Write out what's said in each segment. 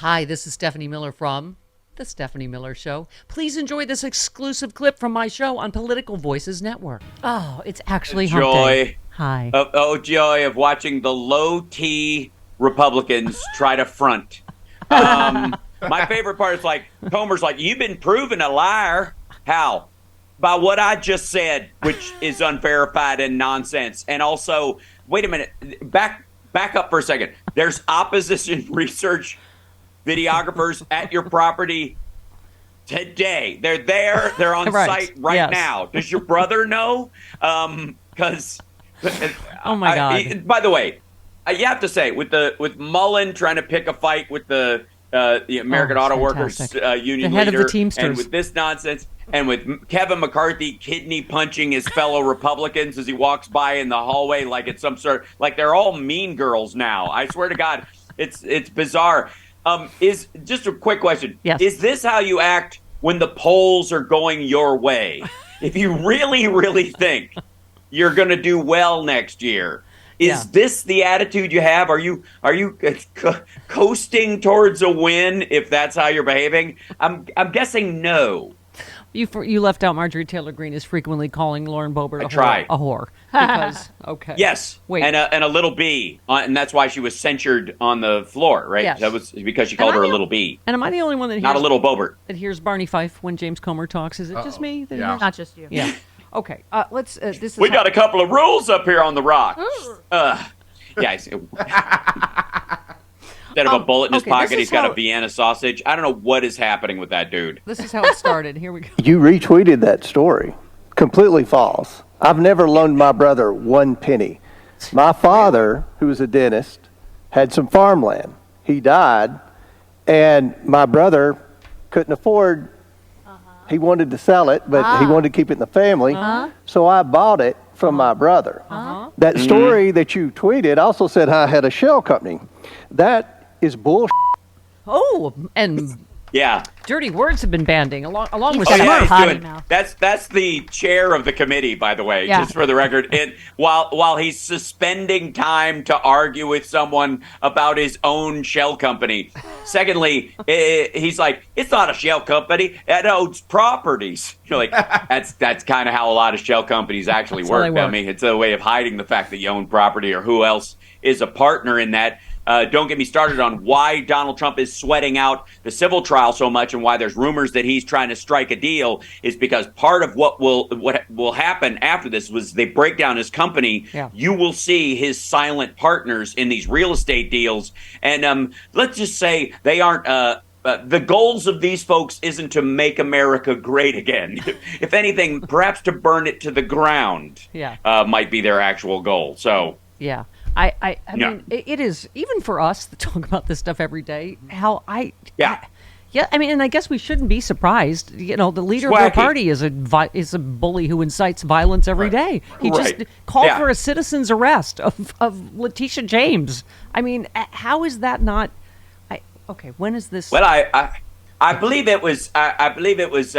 Hi, this is Stephanie Miller from The Stephanie Miller Show. Please enjoy this exclusive clip from my show on Political Voices Network. Oh, it's actually hump day. Hi. Joy of watching the low-T Republicans try to front. My favorite part is Comer's like, you've been proven a liar. How? By what I just said, which is unverified and nonsense. And also, wait a minute, back up for a second. There's opposition research videographers at your property today. They're there. They're on site right now. Does your brother know? Because oh my God. By the way, you have to say with Mullen trying to pick a fight with the American Auto Workers Union the head leader, of the Teamsters, and with this nonsense, and with Kevin McCarthy kidney punching his fellow Republicans as he walks by in the hallway like it's some sort like they're all mean girls now. I swear to God, it's bizarre. Is just a quick question. Yes. Is this how you act when the polls are going your way? If you really, really think you're going to do well next year, is this the attitude you have? Are you coasting towards a win if that's how you're behaving? I'm guessing no. You left out Marjorie Taylor Greene is frequently calling Lauren Boebert a whore. Because, okay. Yes. Wait. And a little B. And that's why she was censured on the floor, right? Yes. That was because she called her a little B. And am I the only one that hears... Not a little Boebert. That hears Barney Fife when James Comer talks? Is it just me? That hears? Not just you. Yeah. Okay. Let's... this is we got a couple of rules up here on the rock. Instead of a bullet in his pocket, he's got a Vienna sausage. I don't know what is happening with that dude. This is how it started. Here we go. You retweeted that story. Completely false. I've never loaned my brother one penny. My father, who was a dentist, had some farmland. He died, and my brother couldn't afford. He wanted to sell it, but he wanted to keep it in the family. So I bought it from my brother. That story that you tweeted also said I had a shell company. That is bullshit. Oh, and dirty words have been banding along with that's the chair of the committee, by the way, just for the record. And while he's suspending time to argue with someone about his own shell company. Secondly, he's like, it's not a shell company, it owns properties. You're like, that's kind of how a lot of shell companies actually work. I mean, it's a way of hiding the fact that you own property or who else is a partner in that. Don't get me started on why Donald Trump is sweating out the civil trial so much and why there's rumors that he's trying to strike a deal is because part of what will happen after this was they break down his company. You will see his silent partners in these real estate deals. And let's just say they aren't the goals of these folks isn't to make America great again. If anything, perhaps to burn it to the ground might be their actual goal. So I mean, it is, even for us that talk about this stuff every day, I mean, and I guess we shouldn't be surprised. You know, the leader of the party is a bully who incites violence every day. He just called for a citizen's arrest of Letitia James. I mean, how is that not... when is this... Well, I believe it was... I believe it was...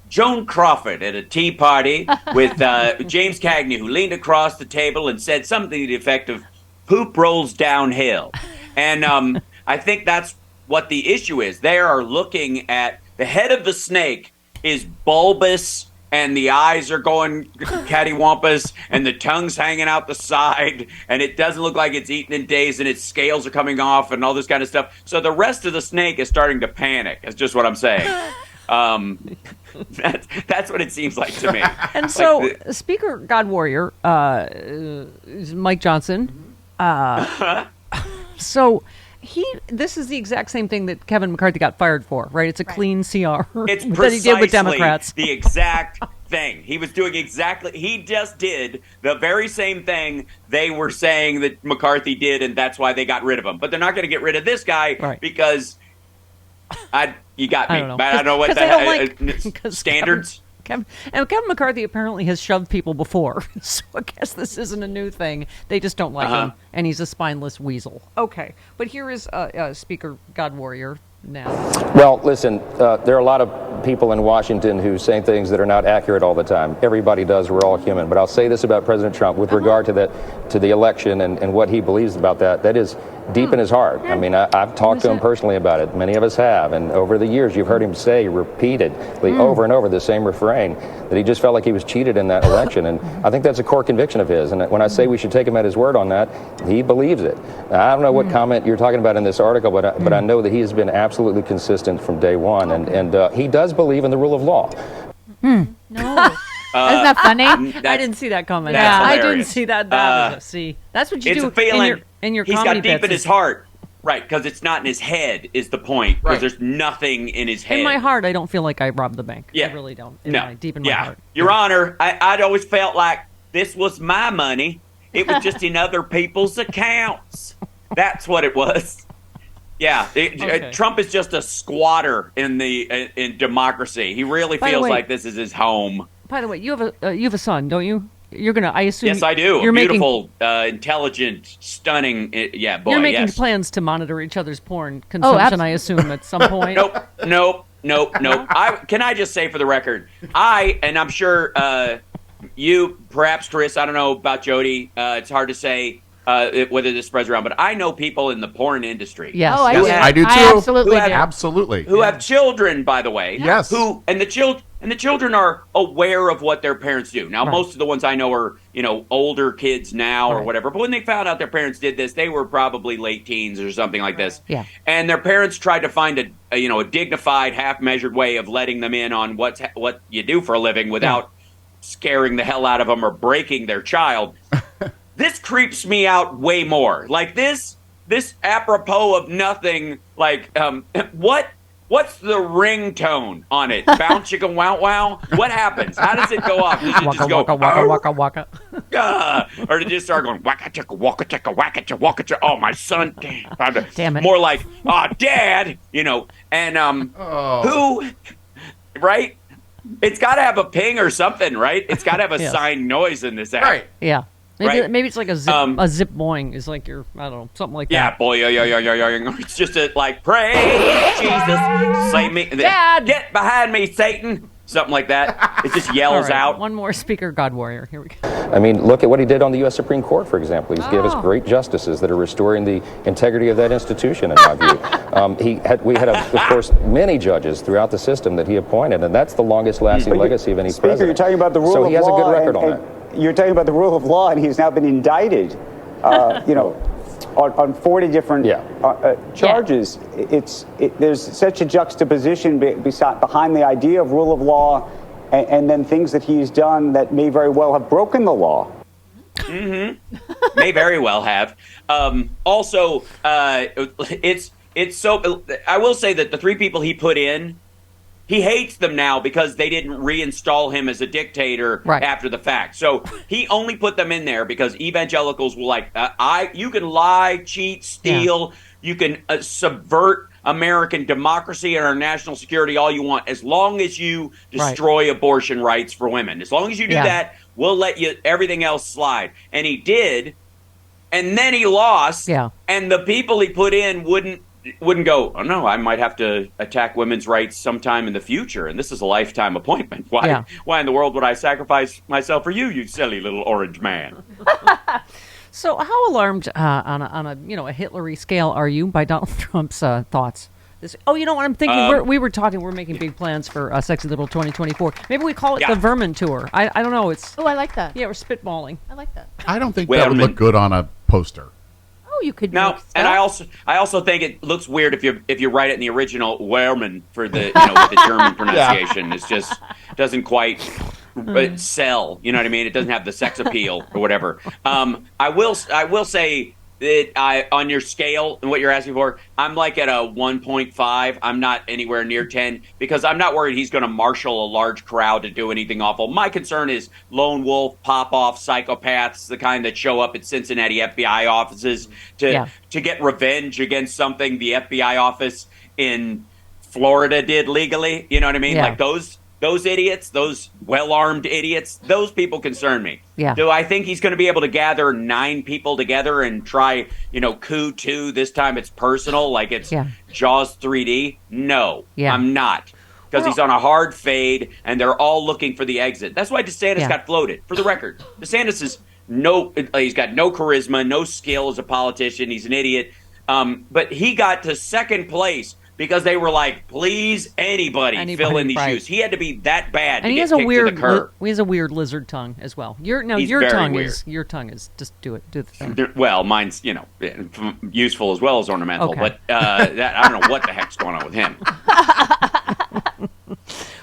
Joan Crawford at a tea party with James Cagney, who leaned across the table and said something to the effect of, poop rolls downhill. And I think that's what the issue is. They are looking at the head of the snake is bulbous and the eyes are going cattywampus and the tongue's hanging out the side and it doesn't look like it's eaten in days and its scales are coming off and all this kind of stuff. So the rest of the snake is starting to panic. That's just what I'm saying. That's what it seems like to me. And so Speaker God Warrior is Mike Johnson. So this is the exact same thing that Kevin McCarthy got fired for, right? It's a clean CR it's that he did with Democrats. The exact thing. He was doing he just did the very same thing they were saying that McCarthy did, and that's why they got rid of him. But they're not going to get rid of this guy because you got me. I don't know. But I don't know what the standards. Kevin McCarthy apparently has shoved people before, so I guess this isn't a new thing. They just don't like him, and he's a spineless weasel. Okay, but here is Speaker God Warrior now. Well, listen, there are a lot of people in Washington who say things that are not accurate all the time. Everybody does. We're all human. But I'll say this about President Trump with regard to the election and what he believes about that. That is deep in his heart. I mean, I've talked to him personally about it. Many of us have. And over the years, you've heard him say repeatedly over and over the same refrain that he just felt like he was cheated in that election. And I think that's a core conviction of his. And when I say we should take him at his word on that, he believes it. Now, I don't know what comment you're talking about in this article, but I know that he has been absolutely consistent from day one. And he does believe in the rule of law. No. Isn't that funny? I didn't see that comment. Yeah, I didn't see that. See, that's what you it's do a feeling in your he's comedy got deep bits. in his heart. Right, because it's not in his head is the point. Because there's nothing in his head. In my heart, I don't feel like I robbed the bank. Yeah. I really don't. Deep in yeah. my heart. Your Honor, I'd always felt like this was my money. It was just in other people's accounts. That's what it was. Yeah, Trump is just a squatter in democracy. He really feels like this is his home. By the way, you have a son, don't you? You're gonna. I assume. Yes, I do. You're beautiful, intelligent, stunning. Yeah, boy. You're making yes. plans to monitor each other's porn consumption. I assume at some point. Nope. Can I just say for the record, and I'm sure you, perhaps Chris. I don't know about Jody. It's hard to say. Whether this spreads around, but I know people in the porn industry. Yes, I do too. I absolutely do. Absolutely. Who have children, by the way. Yes. The children are aware of what their parents do. Now, most of the ones I know are, older kids now or whatever. But when they found out their parents did this, they were probably late teens or something like this. Yeah. And their parents tried to find a dignified, half-measured way of letting them in on what you do for a living without scaring the hell out of them or breaking their child. This creeps me out way more. Like this apropos of nothing. Like what's the ringtone on it? Bounce chicka wow wow. What happens? How does it go off? Does it just go waka waka? Or did it just start going waka chicka waka chicka waka chicka waka chicka? Oh my son, damn it! More like Dad, and who, right? It's got to have a ping or something, right? It's got to have a signed noise in this app. Right. Yeah. Maybe it's like a zip boing is like your, I don't know, something like that. Yeah, boy, yeah. It's just like, praise Jesus, save me. Dad! Get behind me, Satan. Something like that. It just yells out. One more speaker, God Warrior. Here we go. I mean, look at what he did on the U.S. Supreme Court, for example. He's given us great justices that are restoring the integrity of that institution, in my view. We had, of course, many judges throughout the system that he appointed, and that's the longest-lasting legacy of any president. Speaker, you're talking about the rule of law. So he has a good record on that. You're talking about the rule of law, and he's now been indicted, on 40 different charges. There's such a juxtaposition behind the idea of rule of law and then things that he's done that may very well have broken the law. Mm-hmm. May very well have. Also, it's so. I will say that the three people he put in, he hates them now because they didn't reinstall him as a dictator after the fact. So he only put them in there because evangelicals were like, you can lie, cheat, steal, you can subvert American democracy and our national security all you want, as long as you destroy abortion rights for women. As long as you do that, we'll let you everything else slide. And he did, and then he lost. Yeah. And the people he put in wouldn't go, oh no, I might have to attack women's rights sometime in the future, and this is a lifetime appointment. Why in the world would I sacrifice myself for you, you silly little orange man? So how alarmed on a Hitlery scale are you by Donald Trump's thoughts? You know what I'm thinking? We're making big plans for Sexy Little 2024. Maybe we call it the Vermin Tour. I don't know. I like that. Yeah, we're spitballing. I like that. I don't think that would look good on a poster. Oh, you could. No, and I also think it looks weird if you write it in the original Werman for the with the German pronunciation. It just doesn't quite sell. You know what I mean? It doesn't have the sex appeal or whatever. I will say that on your scale and what you're asking for, I'm like at a 1.5. I'm not anywhere near 10 because I'm not worried he's going to marshal a large crowd to do anything awful. My concern is lone wolf, pop-off psychopaths, the kind that show up at Cincinnati FBI offices to get revenge against something the FBI office in Florida did legally. You know what I mean? Like those those idiots, those well-armed idiots, those people concern me. Yeah. Do I think he's going to be able to gather 9 people together and try, coup 2? This time it's personal, like it's Jaws 3D? No, I'm not. Because he's on a hard fade, and they're all looking for the exit. That's why DeSantis got floated. For the record, DeSantis is he's got no charisma, no skill as a politician. He's an idiot. But he got to second place because they were like, please, anybody fill in these shoes. He had to be that bad and to he get has a kicked weird, to the curb. He has a weird lizard tongue as well. Your tongue is just do the thing. Well, mine's useful as well as ornamental. Okay. But that I don't know what the heck's going on with him.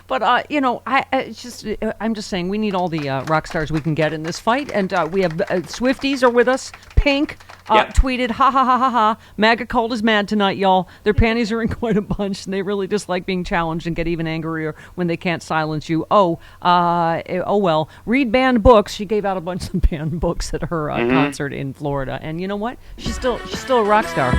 But I'm just saying we need all the rock stars we can get in this fight, and we have Swifties are with us. Pink tweeted, "Ha ha ha ha ha! MAGA cult is mad tonight, y'all. Their panties are in quite a bunch, and they really just like being challenged and get even angrier when they can't silence you. Oh well. Read banned books. She gave out a bunch of banned books at her concert in Florida, and you know what? She's still a rock star.